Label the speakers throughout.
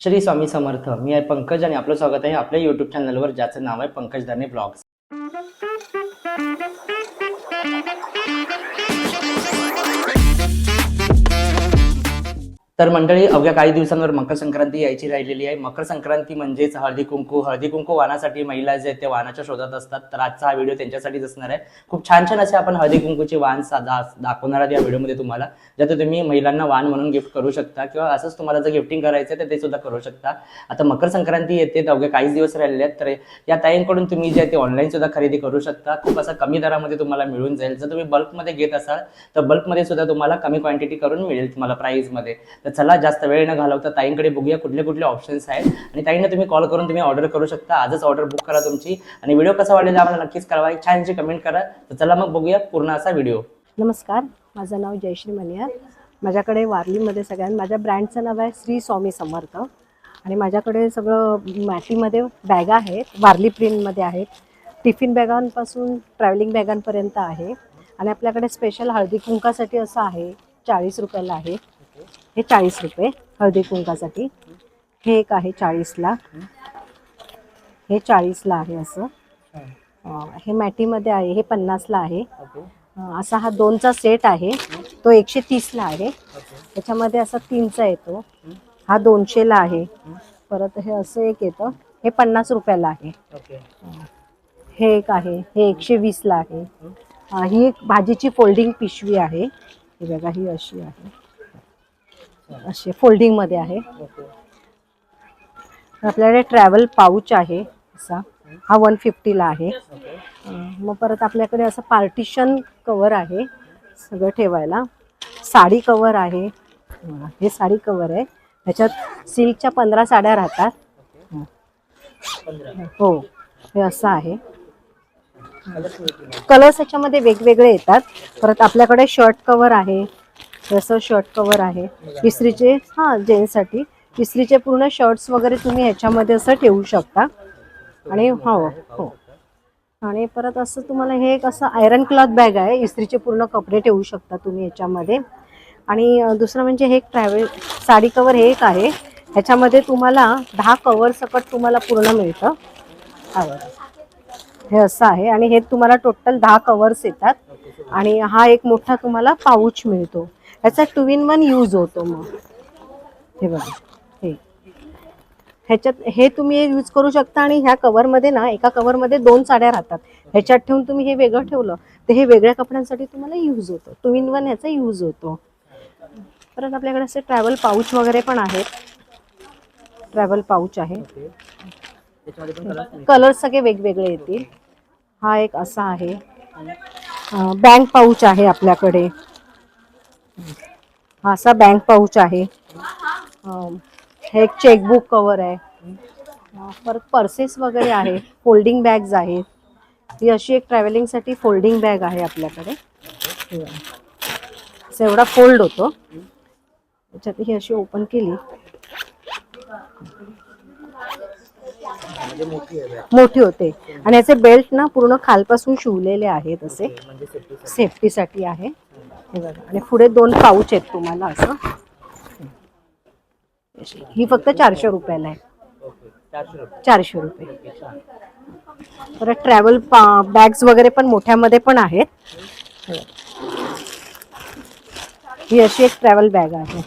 Speaker 1: श्री स्वामी समर्थ. मी आहे पंकज आणि आपलं स्वागत आहे आपल्या यूट्यूब चॅनलवर, ज्याचं नाव आहे पंकज धाने ब्लॉग्स. तर मंडळी, अवघ्या काही दिवसांवर मकर संक्रांती यायची राहिलेली आहे. मकर संक्रांती म्हणजेच हळदी कुंकू वाहनासाठी महिला जे आहेत ते वाहनाच्या शोधात असतात. तर आजचा हा व्हिडिओ त्यांच्यासाठीच असणार आहे. खूप छान छान असे आपण हळदी कुंकूचे वाहन दाखवणार आहोत या व्हिडिओमध्ये तुम्हाला, ज्यात तुम्ही महिलांना वाहन म्हणून गिफ्ट करू शकता किंवा असंच तुम्हाला जर गिफ्टिंग करायचं आहे तर ते सुद्धा करू शकता. आता मकर संक्रांती येते, अवघ्या काहीच दिवस राहिलेले आहेत. तर या ताईंकडून तुम्ही जे आहे ते ऑनलाईन सुद्धा खरेदी करू शकता. खूप असा कमी दरामध्ये तुम्हाला मिळून जाईल. जर तुम्ही बल्कमध्ये घेत असाल तर बल्कमध्ये सुद्धा तुम्हाला कमी क्वांटिटी करून मिळेल तुम्हाला प्राइसमध्ये. तर चला जास्त वेळ न घालवता ताईंकडे बघूया कुठले कुठले ऑप्शन्स आहेत आणि ताईंना तुम्ही कॉल करून तुम्ही ऑर्डर करू शकता. आजच ऑर्डर बुक करा तुमची. आणि व्हिडिओ कसा वाटला आम्हाला नक्कीच कळवा, एक छानशी कमेंट करा. तर चला मग बघूया पूर्ण असा व्हिडिओ.
Speaker 2: नमस्कार, माझं नाव जयश्री मनियार. माझ्याकडे वारलीमध्ये माझ्या ब्रँडचं नाव आहे श्री स्वामी समर्थ. आणि माझ्याकडे सगळं मॅटीमध्ये बॅगा आहेत, वारली प्रिंटमध्ये आहेत. टिफिन बॅगांपासून ट्रॅव्हलिंग बॅगांपर्यंत आहे. आणि आपल्याकडे स्पेशल हळदी कुंकासाठी असं आहे, 40 रुपयाला आहे. हे 40 रुपये हळदी कुंकासाठी. हे एक आहे 40ला, हे 40ला आहे असं. हे मॅटीमध्ये आहे, हे 50ला आहे. असा हा 2चा सेट आहे, तो 130ला आहे. त्याच्यामध्ये असा 3चा येतो, हा 200ला आहे. परत हे असं एक येतं, हे 50 रुपयाला आहे. हे एक आहे, हे 120ला आहे. ही एक भाजीची फोल्डिंग पिशवी आहे. ही बघा, ही अशी आहे, अशी फोल्डिंगमध्ये आहे. आपल्याकडे ट्रॅव्हल पाऊच आहे असा, हा 150ला आहे. मग परत आपल्याकडे असं पार्टिशन कवर आहे सगळं ठेवायला. साडी कवर आहे, हे साडी कवर आहे. ह्याच्यात सिल्कच्या 15 साड्या राहतात. हो, हे असं आहे. कलर्स ह्याच्यामध्ये वेगवेगळे येतात. परत आपल्याकडे शर्ट कवर आहे, जसं शर्ट कवर आहे इस्त्रीचे, हां जेंट्ससाठी इस्त्रीचे पूर्ण शर्ट्स वगैरे तुम्ही ह्याच्यामध्ये असं ठेवू शकता. आणि हो, आणि परत असं तुम्हाला हे एक असं आयरन क्लॉथ बॅग आहे, इस्त्रीचे पूर्ण कपडे ठेवू शकता तुम्ही ह्याच्यामध्ये. आणि दुसरं म्हणजे हे ट्रॅव्हल साडी कवर हे एक आहे. ह्याच्यामध्ये तुम्हाला 10 कवर सकट तुम्हाला पूर्ण मिळतं. हे असं आहे. आणि हे तुम्हाला टोटल 10 कवर्स येतात. आणि हा एक मोठा तुम्हाला पाऊच मिळतो. ह्याचा 2 in 1 यूज होतो. मग हे बघा, हे ह्याच्यात हे तुम्ही यूज करू शकता. आणि ह्या कवरमध्ये ना, एका कवरमध्ये 2 साड्या राहतात. ह्याच्यात ठेवून तुम्ही हे वेगळं ठेवलं तर हे वेगळ्या कपड्यांसाठी तुम्हाला यूज होतं. 2 in 1 ह्याचा यूज होतो. परत आपल्याकडे असे ट्रॅव्हल पाऊच वगैरे पण आहेत. ट्रॅव्हल पाऊच आहे, कलर सगळे वेगवेगळे येतील. हा एक असा आहे. बँक पाऊच आहे आपल्याकडे, हा असा बँक पाऊच आहे. हे एक चेकबुक कवर आहे. परत पर्सेस वगैरे आहे, फोल्डिंग बॅग्स आहेत. ही अशी एक ट्रॅव्हलिंगसाठी फोल्डिंग बॅग आहे आपल्याकडे. एवढा फोल्ड होतो. त्याच्यात ही अशी ओपन केली, मोठी होते. आणि याचे बेल्ट ना पूर्ण खालपासून शिवलेले आहेत असे, सेफ्टीसाठी आहे. हे बघा. आणि पुढे 2 पाऊच आहेत तुम्हाला असं. ही फक्त 400 रुपयाला आहे, 400 रुपये. परत ट्रॅव्हल बॅग्स वगैरे पण मोठ्यामध्ये पण आहेत. ही अशी एक ट्रॅव्हल बॅग आहे.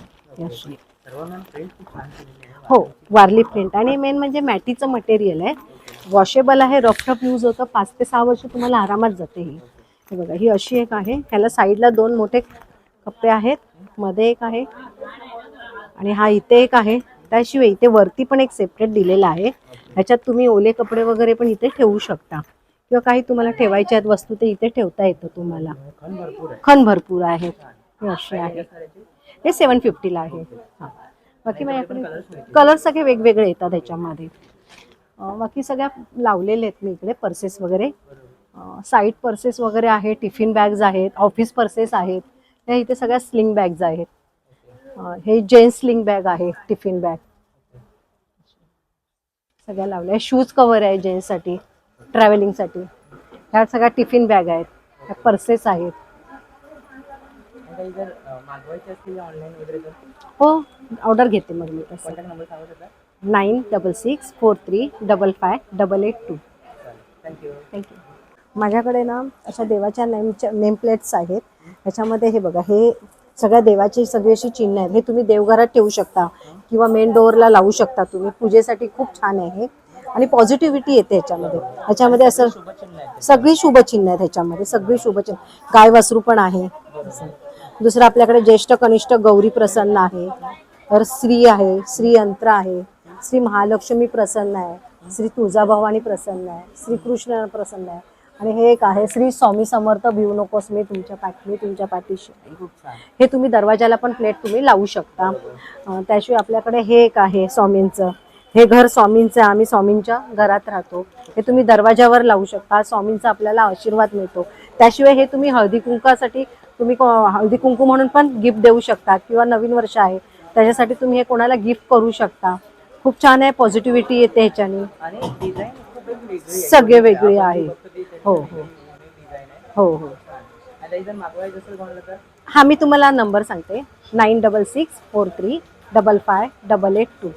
Speaker 2: हो, वारली प्रिंट. आणि मेन म्हणजे मॅटीचं मटेरियल आहे, वॉशेबल आहे, रफ यूज होतं. 5 ते 6 वर्ष तुम्हाला आरामात जाते ही. हे बघा, ही अशी एक आहे. ह्याला साईडला 2 मोठे कप्पे आहेत, मध्ये एक आहे आणि हा इथे एक आहे. त्याशिवाय इथे वरती पण एक सेपरेट दिलेला आहे. ह्याच्यात तुम्ही ओले कपडे वगैरे पण इथे ठेवू शकता, किंवा काही तुम्हाला ठेवायच्या आहेत वस्तू ते इथे ठेवता येतं तुम्हाला. खण भरपूर आहे. हे असे आहे, हे 750ला आहे. हां, बाकी माझ्याकडे कलर सगळे वेगवेगळे येतात ह्याच्यामध्ये. बाकी सगळ्या लावलेले आहेत मी इकडे. पर्सेस वगैरे, साईड पर्सेस वगैरे आहे, टिफिन बॅग्स आहेत, ऑफिस पर्सेस आहेत. ह्या इथे सगळ्या स्लिंग बॅग्स आहेत. हे जेंट्स स्लिंग बॅग आहे, टिफिन बॅग सगळ्या लावल्या. शूज कवर आहे जेंट्ससाठी, ट्रॅव्हलिंगसाठी. ह्या सगळ्या टिफिन बॅग आहेत, ह्या पर्सेस आहेत. हो, ऑर्डर घेते मग मी. तसं 9664355882.
Speaker 1: थँक्यू.
Speaker 2: थँक्यू. माझ्याकडे ना अशा देवाच्या नेम प्लेट्स आहेत. ह्याच्यामध्ये हे बघा, हे सगळ्या देवाची सगळी अशी चिन्ह आहेत. हे तुम्ही देवघरात ठेवू शकता किंवा मेन डोअरला लावू शकता तुम्ही. पूजेसाठी खूप छान आहे हे आणि पॉझिटिव्हिटी येते ह्याच्यामध्ये. ह्याच्यामध्ये असं
Speaker 1: शुभचिन्ह आहे.
Speaker 2: सगळी शुभचिन्ह आहेत ह्याच्यामध्ये, सगळी शुभचिन्ह. गाय वासरू पण आहे. दुसरं आपल्याकडे ज्येष्ठ कनिष्ठ गौरी प्रसन्न आहे. तर श्री आहे, श्री यंत्र आहे, श्री महालक्ष्मी प्रसन्न आहे, श्री तुळजाभवानी प्रसन्न आहे, श्रीकृष्ण प्रसन्न आहे. आणि हे एक आहे श्री स्वामी समर्थ भिवू नकोस मी तुमच्या पाठीशी.
Speaker 1: खूप छान.
Speaker 2: हे तुम्ही दरवाजाला पण प्लेट तुम्ही लावू शकता. त्याशिवाय आपल्याकडे हे एक आहे स्वामींचं. हे घर स्वामींचं आहे, आम्ही स्वामींच्या घरात राहतो. हे तुम्ही दरवाजावर लावू शकता. स्वामींचा आपल्याला आशीर्वाद मिळतो. त्याशिवाय हे तुम्ही हळदी कुंकासाठी तुम्ही हळदी कुंकू म्हणून पण गिफ्ट देऊ शकता किंवा नवीन वर्ष आहे त्याच्यासाठी तुम्ही हे कोणाला गिफ्ट करू शकता. खूप छान आहे, पॉझिटिव्हिटी येते ह्याच्याने.
Speaker 1: आणि डिझाईन खूप वेगळी आहे.
Speaker 2: सगळे वेगळे आहे. हो हो
Speaker 1: डिझाईन आहे.
Speaker 2: हो हो.
Speaker 1: आता जर मागवायचं असेल कोणाला तर
Speaker 2: हा मी तुम्हाला नंबर सांगते, 9664355882.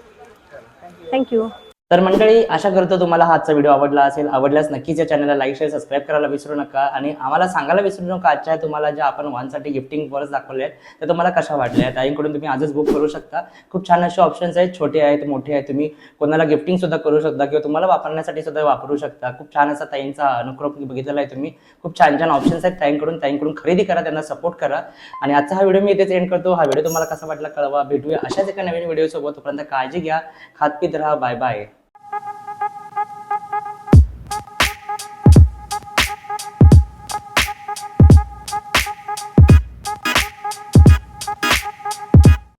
Speaker 2: थँक्यू.
Speaker 1: तर मंडळी, आशा करतो तुम्हाला हा आजचा व्हिडिओ आवडला असेल. आवडल्यास नक्कीच या चॅनलला लाईक शेअर सबस्क्राईब करायला विसरू नका. आणि आम्हाला सांगायला विसरू नका आजच्या तुम्हाला ज्या आपण वानसाठी गिफ्टिंग पर्स दाखवले आहेत त्या तुम्हाला कशा वाटल्या. ताईंकडून तुम्ही आजच बुक करू शकता. खूप छान असे ऑप्शन्स आहेत, छोटे आहेत मोठे आहेत. तुम्ही कोणाला गिफ्टिंग सुद्धा करू शकता किंवा तुम्हाला वापरण्यासाठी सुद्धा वापरू शकता. खूप छान असा ताईंचा अनुक्रम बघितलेला आहे तुम्ही. खूप छान छान ऑप्शन्स आहेत ताईंकडून खरेदी करा, त्यांना सपोर्ट करा. आणि आजचा हा व्हिडिओ मी इथेच एंड करतो. हा व्हिडिओ तुम्हाला कसा वाटला कळवा. भेटूया अशाच एका नवीन व्हिडिओ सोबत. तोपर्यंत काळजी घ्या, खात पीत राहा. Bye bye.